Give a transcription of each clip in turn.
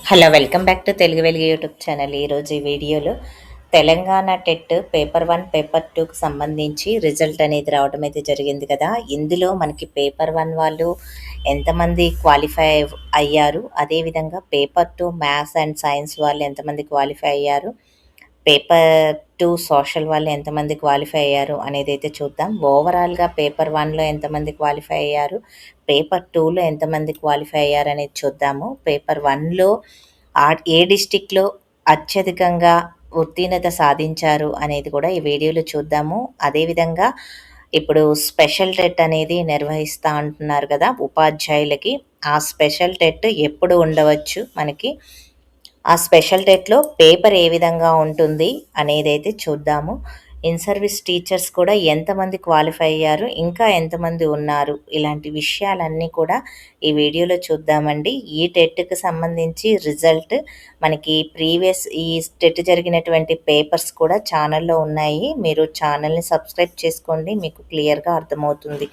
Hello, welcome back to Telugu వెలుగు YouTube channel. ఈరోజు ఈ వీడియోలో తెలంగాణ టెట్ పేపర్ 1, పేపర్ 2కి సంబంధించి రిజల్ట్ అనేది రావడం అయితే జరిగింది కదా. ఇందులో మనకి పేపర్ 1 వాళ్ళు ఎంతమంది క్వాలిఫై అయ్యారు, అదేవిధంగా పేపర్ 2 మ్యాథ్స్ అండ్ సైన్స్ వాళ్ళు ఎంతమంది క్వాలిఫై అయ్యారు, పేపర్ 2 సోషల్ వాళ్ళు ఎంతమంది క్వాలిఫై అయ్యారు అనేది అయితే చూద్దాం. ఓవరాల్గా పేపర్ 1లో ఎంతమంది క్వాలిఫై అయ్యారు, పేపర్ 2లో ఎంతమంది క్వాలిఫై అయ్యారు అనేది చూద్దాము. పేపర్ 1లో ఏ డిస్టిక్లో అత్యధికంగా ఉత్తీర్ణత సాధించారు అనేది కూడా ఈ వీడియోలో చూద్దాము. అదేవిధంగా ఇప్పుడు స్పెషల్ టెట్ అనేది నిర్వహిస్తూ అంటున్నారు కదా ఉపాధ్యాయులకి. ఆ స్పెషల్ టెట్ ఎప్పుడు ఉండవచ్చు, మనకి ఆ స్పెషల్ టెట్లో పేపర్ ఏ విధంగా ఉంటుంది అనేది అయితే చూద్దాము. ఇన్ సర్వీస్ టీచర్స్ కూడా ఎంతమంది క్వాలిఫై అయ్యారు, ఇంకా ఎంతమంది ఉన్నారు, ఇలాంటి విషయాలన్నీ కూడా ఈ వీడియోలో చూద్దామండి. ఈ టెట్కి సంబంధించి రిజల్ట్ మనకి ఈ టెట్ జరిగినటువంటి పేపర్స్ కూడా ఛానల్లో ఉన్నాయి. మీరు ఛానల్ని సబ్స్క్రైబ్ చేసుకోండి, మీకు క్లియర్గా అర్థమవుతుంది.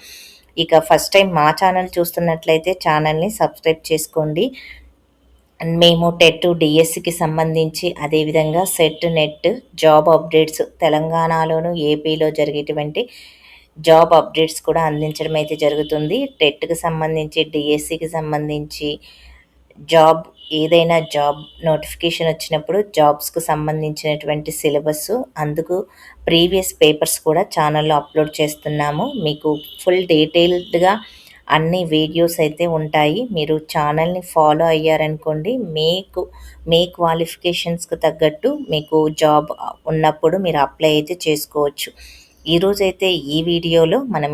ఇక ఫస్ట్ టైం మా ఛానల్ చూస్తున్నట్లయితే ఛానల్ని సబ్స్క్రైబ్ చేసుకోండి. మేము టెట్ డిఎస్సికి సంబంధించి, అదేవిధంగా సెట్ నెట్ జాబ్ అప్డేట్స్ తెలంగాణలోను ఏపీలో జరిగేటువంటి జాబ్ అప్డేట్స్ కూడా అందించడం అయితే జరుగుతుంది. టెట్కి సంబంధించి, డిఎస్సికి సంబంధించి ఏదైనా జాబ్ నోటిఫికేషన్ వచ్చినప్పుడు జాబ్స్కు సంబంధించినటువంటి సిలబస్, అందుకు ప్రీవియస్ పేపర్స్ కూడా ఛానల్లో అప్లోడ్ చేస్తున్నాము. మీకు ఫుల్ డీటెయిల్డ్గా అన్ని వీడియోస్ అయితే ఉంటాయి. మీరు ఛానల్ని ఫాలో అయ్యారనుకోండి, మీ క్వాలిఫికేషన్స్కి తగ్గట్టు మీకు జాబ్ ఉన్నప్పుడు మీరు అప్లై అయితే చేసుకోవచ్చు. ఈరోజైతే ఈ వీడియోలో మనం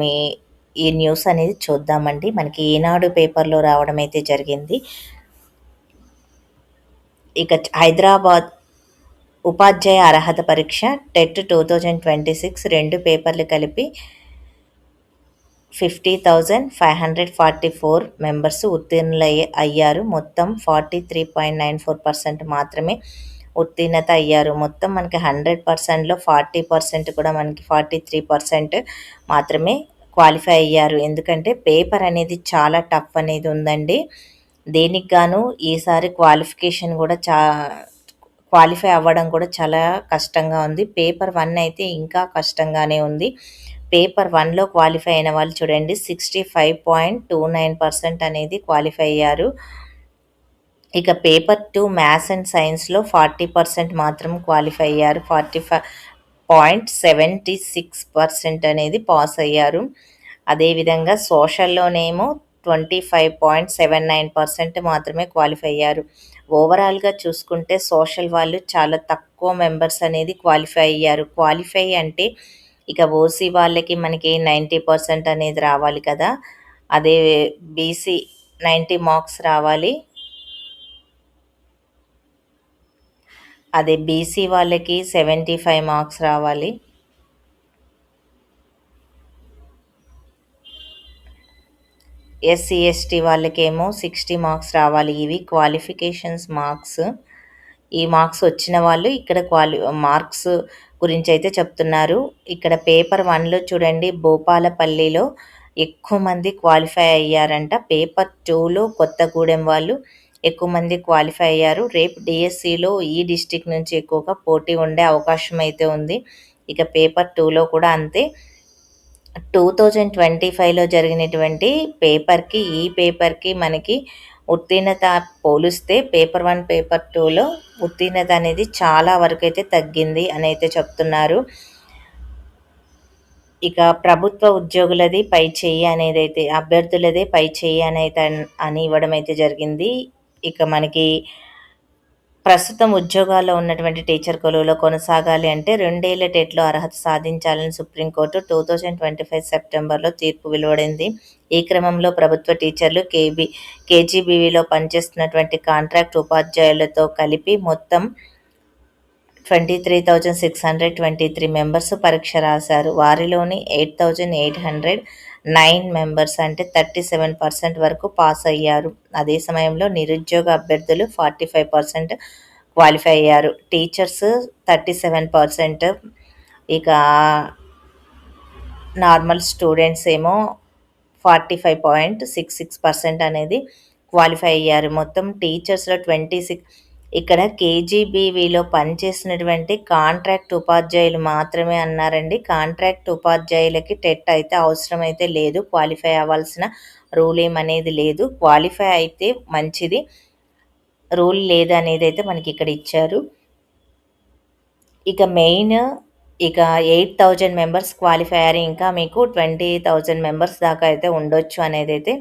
ఈ న్యూస్ అనేది చూద్దామండి. మనకి ఈనాడు పేపర్లో రావడం అయితే జరిగింది. ఇక హైదరాబాద్ ఉపాధ్యాయ అర్హత పరీక్ష టెట్ 2026 2 పేపర్లు కలిపి 50,544 మెంబర్స్ అయ్యారు. మొత్తం 43.94% మాత్రమే ఉత్తీర్ణత అయ్యారు. మొత్తం మనకి 100%లో 40% కూడా మనకి 43% మాత్రమే క్వాలిఫై అయ్యారు. ఎందుకంటే పేపర్ అనేది చాలా టఫ్ అనేది ఉందండి. దేనికి గాను ఈసారి క్వాలిఫికేషన్ కూడా క్వాలిఫై అవ్వడం కూడా చాలా కష్టంగా ఉంది. పేపర్ 1 అయితే ఇంకా కష్టంగానే ఉంది. పేపర్ 1లో క్వాలిఫై అయిన వాళ్ళు చూడండి 65.29% అనేది క్వాలిఫై అయ్యారు. ఇక పేపర్ 2 మ్యాథ్స్ అండ్ సైన్స్లో 40% మాత్రం క్వాలిఫై అయ్యారు. 45.76% అనేది పాస్ అయ్యారు. అదేవిధంగా సోషల్లోనేమో 25.79% మాత్రమే క్వాలిఫై అయ్యారు. ఓవరాల్గా చూసుకుంటే సోషల్ వాళ్ళు చాలా తక్కువ మెంబర్స్ అనేది క్వాలిఫై అయ్యారు. క్వాలిఫై అంటే ఇక ఓసీ వాళ్ళకి మనకి 90% అనేది రావాలి కదా, అదే బీసీ 90 మార్క్స్ రావాలి, అదే బీసీ వాళ్ళకి 75 మార్క్స్ రావాలి, ఎస్సీ ఎస్టీ వాళ్ళకేమో 60 మార్క్స్ రావాలి. ఇవి క్వాలిఫికేషన్స్ మార్క్స్. ఈ మార్క్స్ వచ్చిన వాళ్ళు ఇక్కడ మార్క్స్ గురించి అయితే చెప్తున్నారు. ఇక్కడ పేపర్ 1లో చూడండి భూపాలపల్లిలో ఎక్కువ మంది క్వాలిఫై అయ్యారంట. పేపర్ 2లో కొత్తగూడెం వాళ్ళు ఎక్కువ మంది క్వాలిఫై అయ్యారు. రేపు డిఎస్సిలో ఈ డిస్టిక్ నుంచి ఎక్కువగా పోటీ ఉండే అవకాశం అయితే ఉంది. ఇక పేపర్ 2లో కూడా అంతే. 2025లో జరిగినటువంటి ఈ పేపర్కి మనకి ఉత్తీర్ణత పోలిస్తే పేపర్ 1, పేపర్ 2లో ఉత్తీర్ణత అనేది చాలా వరకు అయితే తగ్గింది అని అయితే చెప్తున్నారు. ఇక ప్రభుత్వ ఉద్యోగులది పై చెయ్యి అనేది అయితే, అభ్యర్థులదే పై చెయ్యి అని ఇవ్వడం అయితే జరిగింది. ఇక మనకి ప్రస్తుతం ఉద్యోగాల్లో ఉన్నటువంటి టీచర్ కొలువులో కొనసాగాలి అంటే 2 ఏళ్ల టెట్లో అర్హత సాధించాలని సుప్రీంకోర్టు 2025 సెప్టెంబర్లో తీర్పు వెలువడింది. ఈ క్రమంలో ప్రభుత్వ టీచర్లు కేజీబీవీలో పనిచేస్తున్నటువంటి కాంట్రాక్ట్ ఉపాధ్యాయులతో కలిపి మొత్తం 23,623 మెంబర్స్ పరీక్ష రాశారు. వారిలోని 8,809 మెంబర్స్ అంటే 37% వరకు పాస్ అయ్యారు. అదే సమయంలో నిరుద్యోగ అభ్యర్థులు 45% క్వాలిఫై అయ్యారు. టీచర్స్ 37%, ఇక నార్మల్ స్టూడెంట్స్ ఏమో 45.66% అనేది క్వాలిఫై అయ్యారు. మొత్తం టీచర్స్‌లో 26 ఇక్కడ కేజీబీవీలో పనిచేసినటువంటి కాంట్రాక్ట్ ఉపాధ్యాయులు మాత్రమే అన్నారండి. కాంట్రాక్ట్ ఉపాధ్యాయులకి టెట్ అయితే అవసరమైతే లేదు. క్వాలిఫై అవ్వాల్సిన రూల్ ఏమనేది లేదు. క్వాలిఫై అయితే మంచిది. రూల్ లేదనేదైతే మనకిక్కడ ఇచ్చారు. ఇక మెయిన్ 8,000 మెంబర్స్ క్వాలిఫై అయ్యారు. ఇంకా మీకు 20,000 మెంబర్స్ దాకా అయితే ఉండొచ్చు అనేదైతే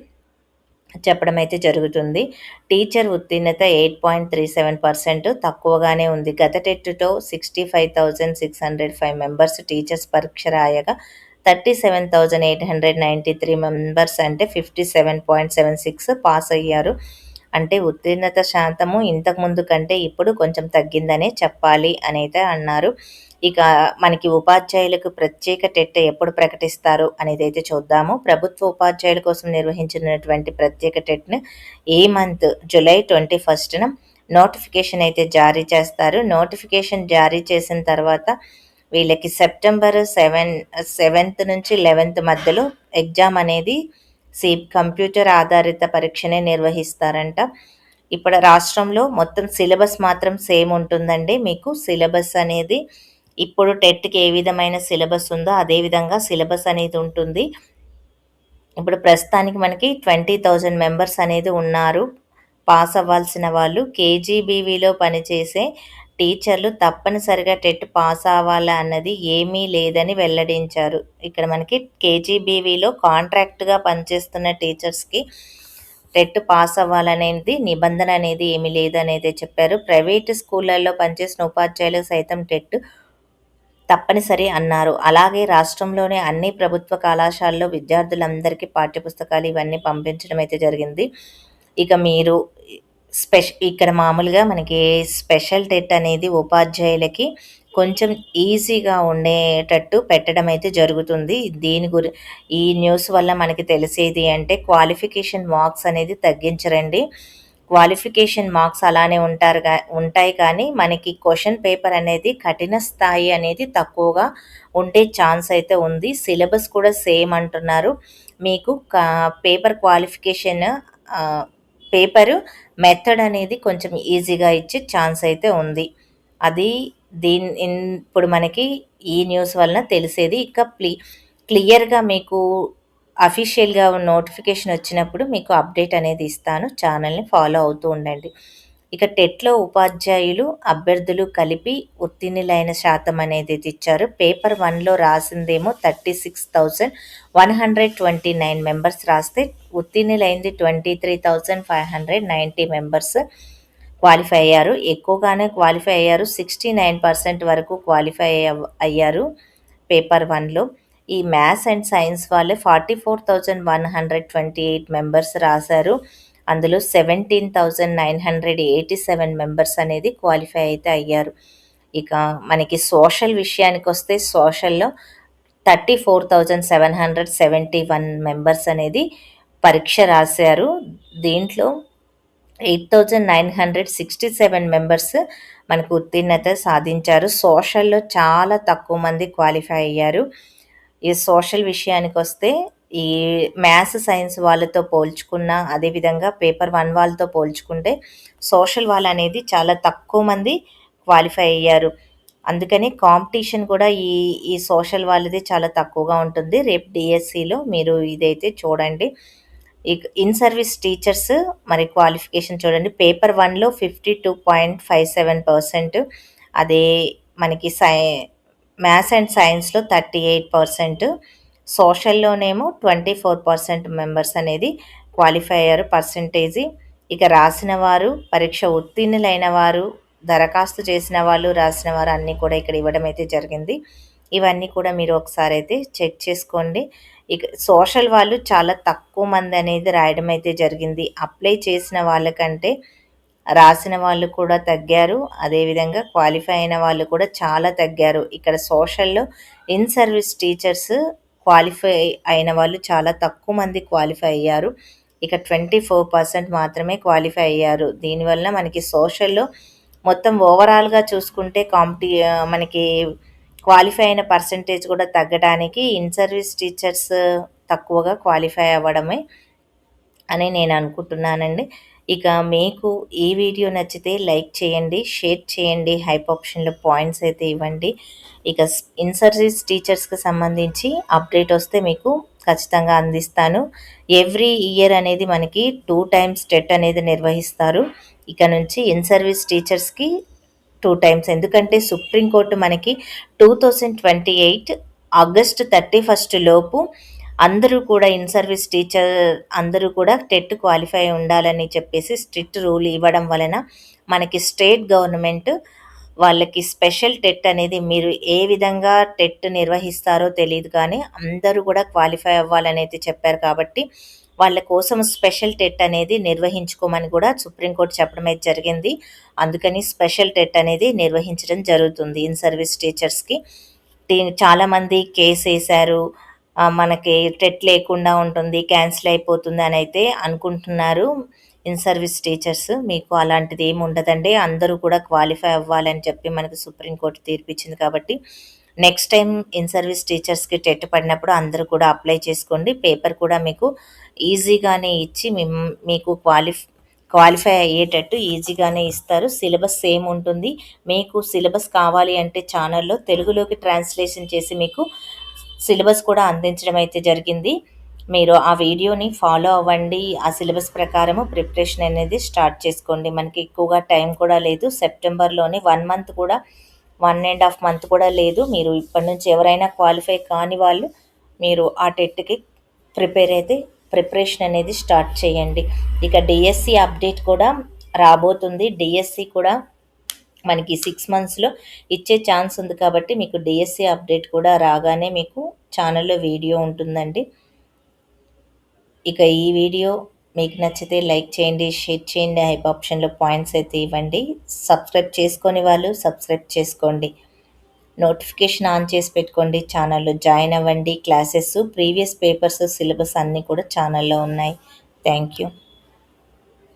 చెప్పడం అయితే జరుగుతుంది. టీచర్ ఉత్తీర్ణత 8.37% తక్కువగానే ఉంది. గత టెట్‌తో 65,605 మెంబర్స్ టీచర్స్ పరీక్ష రాయగా 37,893 మెంబర్స్ అంటే 57.76 పాస్ అయ్యారు. అంటే ఉత్తీర్ణత శాతము ఇంతకుముందు కంటే ఇప్పుడు కొంచెం తగ్గిందనే చెప్పాలి అనైతే అన్నారు. ఇక మనకి ఉపాధ్యాయులకు ప్రత్యేక టెట్ ఎప్పుడు ప్రకటిస్తారు అనేదైతే చూద్దాము. ప్రభుత్వ ఉపాధ్యాయుల కోసం నిర్వహించినటువంటి ప్రత్యేక టెట్‌ని ఈ మంత్ జూలై 21న నోటిఫికేషన్ అయితే జారీ చేస్తారు. నోటిఫికేషన్ జారీ చేసిన తర్వాత వీళ్ళకి సెప్టెంబర్ 7th నుంచి 11th మధ్యలో ఎగ్జామ్ అనేది కంప్యూటర్ ఆధారిత పరీక్షనే నిర్వహిస్తారంట. ఇప్పుడు రాష్ట్రంలో మొత్తం సిలబస్ మాత్రం సేమ్ ఉంటుందండి. మీకు సిలబస్ అనేది ఇప్పుడు టెట్‌కి ఏ విధమైన సిలబస్ ఉందో అదే విధంగా సిలబస్ అనేది ఉంటుంది. ఇప్పుడు ప్రస్తుతానికి మనకి 20,000 మెంబర్స్ అనేది ఉన్నారు. పాస్ అవ్వాల్సిన వాళ్ళు. కేజీబీవీలో పనిచేసే టీచర్లు తప్పనిసరిగా టెట్ పాస్ అవ్వాలా అన్నది ఏమీ లేదని వెల్లడించారు. ఇక్కడ మనకి కేజీబీవీలో కాంట్రాక్ట్‌గా పనిచేస్తున్న టీచర్స్‌కి టెట్ పాస్ అవ్వాలనేది నిబంధన అనేది ఏమీ లేదనేదే చెప్పారు. ప్రైవేటు స్కూళ్ళల్లో పనిచేసిన ఉపాధ్యాయులకు సైతం టెట్ తప్పనిసరి అన్నారు. అలాగే రాష్ట్రంలోని అన్ని ప్రభుత్వ కళాశాలలో విద్యార్థులందరికీ పాఠ్యపుస్తకాలు ఇవన్నీ పంపించడం అయితే జరిగింది. ఇక మీరు ఇక్కడ మామూలుగా మనకి స్పెషల్ టెట్ అనేది ఉపాధ్యాయులకి కొంచెం ఈజీగా ఉండేటట్టు పెట్టడం అయితే జరుగుతుంది. ఈ న్యూస్ వల్ల మనకి తెలిసేది అంటే క్వాలిఫికేషన్ మార్క్స్ అనేది తగ్గించరండి. క్వాలిఫికేషన్ మార్క్స్ అలానే ఉంటాయి కానీ మనకి క్వశ్చన్ పేపర్ అనేది కఠిన స్థాయి అనేది తక్కువగా ఉండే ఛాన్స్ అయితే ఉంది. సిలబస్ కూడా సేమ్ అంటున్నారు. మీకు పేపర్ క్వాలిఫికేషన్ పేపరు మెథడ్ అనేది కొంచెం ఈజీగా ఇచ్చే ఛాన్స్ అయితే ఉంది. అది ఇప్పుడు మనకి ఈ న్యూస్ వలన తెలిసేది. ఇక క్లియర్‌గా మీకు అఫీషియల్‌గా నోటిఫికేషన్ వచ్చినప్పుడు మీకు అప్డేట్ అనేది ఇస్తాను. ఛానల్‌ని ఫాలో అవుతూ ఉండండి. ఇక టెట్‌లో ఉపాధ్యాయులు, అభ్యర్థులు కలిపి ఉత్తీర్ణులైన శాతం అనేది ఇచ్చారు. పేపర్ 1లో రాసిందేమో 36,129 మెంబర్స్ రాస్తే ఉత్తీర్ణులైంది 23,590 మెంబర్స్ క్వాలిఫై అయ్యారు. ఎక్కువగానే క్వాలిఫై అయ్యారు. 69% వరకు క్వాలిఫై అయ్యారు పేపర్ 1లో. ఈ మ్యాథ్స్ అండ్ సైన్స్ వాళ్ళే 44,128 మెంబర్స్ రాశారు. అందులో 17,987 మెంబర్స్ అనేది క్వాలిఫై అయితే అయ్యారు. ఇక మనకి సోషల్ విషయానికి వస్తే సోషల్‌లో 34,771 మెంబర్స్ అనేది పరీక్ష రాశారు. దీంట్లో 8,967 మెంబర్స్ మనకు ఉత్తీర్ణత సాధించారు. సోషల్‌లో చాలా తక్కువ మంది క్వాలిఫై అయ్యారు. ఈ సోషల్ విషయానికొస్తే ఈ మ్యాథ్స్, సైన్స్ వాళ్ళతో పోల్చుకున్న అదేవిధంగా పేపర్ 1 వాళ్ళతో పోల్చుకుంటే సోషల్ వాళ్ళనేది చాలా తక్కువ మంది క్వాలిఫై అయ్యారు. అందుకని కాంపిటీషన్ కూడా ఈ సోషల్ వాళ్ళది చాలా తక్కువగా ఉంటుంది. రేపు డిఎస్సిలో మీరు ఇదైతే చూడండి. ఇన్ సర్వీస్ టీచర్స్ మరి క్వాలిఫికేషన్ చూడండి. పేపర్ 1లో 52.57%. అదే మనకి మ్యాథ్స్ అండ్ సైన్స్‌లో 38%. సోషల్‌లోనేమో 24% మెంబర్స్ అనేది క్వాలిఫై అయ్యారు పర్సెంటేజి. ఇక రాసిన వారు, పరీక్ష ఉత్తీర్ణులైన వారు, దరఖాస్తు చేసిన వాళ్ళు, రాసిన వారు అన్నీ కూడా ఇక్కడ ఇవ్వడం అయితే జరిగింది. ఇవన్నీ కూడా మీరు ఒకసారి అయితే చెక్ చేసుకోండి. ఇక సోషల్ వాళ్ళు చాలా తక్కువ మంది అనేది రాయడం అయితే జరిగింది. అప్లై చేసిన వాళ్ళకంటే రాసిన వాళ్ళు కూడా తగ్గారు. అదేవిధంగా క్వాలిఫై అయిన వాళ్ళు కూడా చాలా తగ్గారు. ఇక్కడ సోషల్‌లో ఇన్ సర్వీస్ టీచర్స్ క్వాలిఫై అయిన వాళ్ళు చాలా తక్కువ మంది క్వాలిఫై అయ్యారు. ఇక 24% మాత్రమే క్వాలిఫై అయ్యారు. దీనివల్ల మనకి సోషల్‌లో మొత్తం ఓవరాల్‌గా చూసుకుంటే మనకి క్వాలిఫై అయిన పర్సెంటేజ్ కూడా తగ్గడానికి ఇన్ సర్వీస్ టీచర్స్ తక్కువగా క్వాలిఫై అవ్వడమే అని నేను అనుకుంటున్నానండి. ఇక మీకు ఈ వీడియో నచ్చితే లైక్ చేయండి, షేర్ చేయండి, హైప్ ఆప్షన్‌లో పాయింట్స్ అయితే ఇవ్వండి. ఇక ఇన్ సర్వీస్ టీచర్స్‌కి సంబంధించి అప్డేట్ వస్తే మీకు ఖచ్చితంగా అందిస్తాను. ఎవ్రీ ఇయర్ అనేది మనకి 2 టైమ్స్ టెట్ అనేది నిర్వహిస్తారు. ఇక నుంచి ఇన్ సర్వీస్ టీచర్స్‌కి 2 టైమ్స్. ఎందుకంటే సుప్రీంకోర్టు మనకి 2028 ఆగస్ట్ 31 లోపు అందరూ కూడా ఇన్ సర్వీస్ టీచర్ అందరూ కూడా టెట్ క్వాలిఫై ఉండాలని చెప్పేసి స్ట్రిక్ట్ రూల్ ఇవ్వడం వలన మనకి స్టేట్ గవర్నమెంట్ వాళ్ళకి స్పెషల్ టెట్ అనేది మీరు ఏ విధంగా టెట్ నిర్వహిస్తారో తెలీదు కానీ అందరూ కూడా క్వాలిఫై అవ్వాలని అయితే చెప్పారు కాబట్టి వాళ్ళ కోసం స్పెషల్ టెట్ అనేది నిర్వహించుకోమని కూడా సుప్రీంకోర్టు చెప్పడం అయితే జరిగింది. అందుకని స్పెషల్ టెట్ అనేది నిర్వహించడం జరుగుతుంది ఇన్ సర్వీస్ టీచర్స్‌కి. చాలామంది కేసేశారు. మనకి టెట్ లేకుండా ఉంటుంది, క్యాన్సిల్ అయిపోతుంది అని అయితే అనుకుంటున్నారు ఇన్ సర్వీస్ టీచర్స్. మీకు అలాంటిది ఏమి ఉండదండి. అందరూ కూడా క్వాలిఫై అవ్వాలని చెప్పి మనకు సుప్రీంకోర్టు తీర్పిచ్చింది కాబట్టి నెక్స్ట్ టైం ఇన్ సర్వీస్ టీచర్స్‌కి టెట్ పడినప్పుడు అందరూ కూడా అప్లై చేసుకోండి. పేపర్ కూడా మీకు ఈజీగానే ఇచ్చి మీకు క్వాలిఫై అయ్యేటట్టు ఈజీగానే ఇస్తారు. సిలబస్ సేమ్ ఉంటుంది. మీకు సిలబస్ కావాలి అంటే ఛానల్‌లో తెలుగులోకి ట్రాన్స్‌లేషన్ చేసి మీకు సిలబస్ కూడా అందించడం అయితే జరిగింది. మీరు ఆ వీడియోని ఫాలో అవ్వండి. ఆ సిలబస్ ప్రకారము ప్రిపరేషన్ అనేది స్టార్ట్ చేసుకోండి. మనకి ఎక్కువగా టైం కూడా లేదు. సెప్టెంబర్‌లోనే 1 మంత్ కూడా 1 ½ మంత్ కూడా లేదు. మీరు ఇప్పటి నుంచి ఎవరైనా క్వాలిఫై కాని వాళ్ళు మీరు ఆ టెట్‌కి ప్రిపరేషన్ అనేది స్టార్ట్ చేయండి. ఇక డిఎస్సి అప్డేట్ కూడా రాబోతుంది. డిఎస్సి కూడా మనకి 6 మంత్స్‌లో ఇచ్చే ఛాన్స్ ఉంది కాబట్టి మీకు డిఎస్సి అప్డేట్ కూడా రాగానే మీకు ఛానల్‌లో వీడియో ఉంటుందండి. ఇక ఈ వీడియో మీకు నచ్చితే లైక్ చేయండి, షేర్ చేయండి, హైప్ ఆప్షన్‌లో పాయింట్స్ అయితే ఇవ్వండి. సబ్స్క్రైబ్ చేసుకోని వాళ్ళు సబ్స్క్రైబ్ చేసుకోండి. నోటిఫికేషన్ ఆన్ చేసి పెట్టుకోండి. ఛానల్‌లో జాయిన్ అవ్వండి. క్లాసెస్, ప్రీవియస్ పేపర్స్, సిలబస్ అన్నీ కూడా ఛానల్‌లో ఉన్నాయి. Thank you.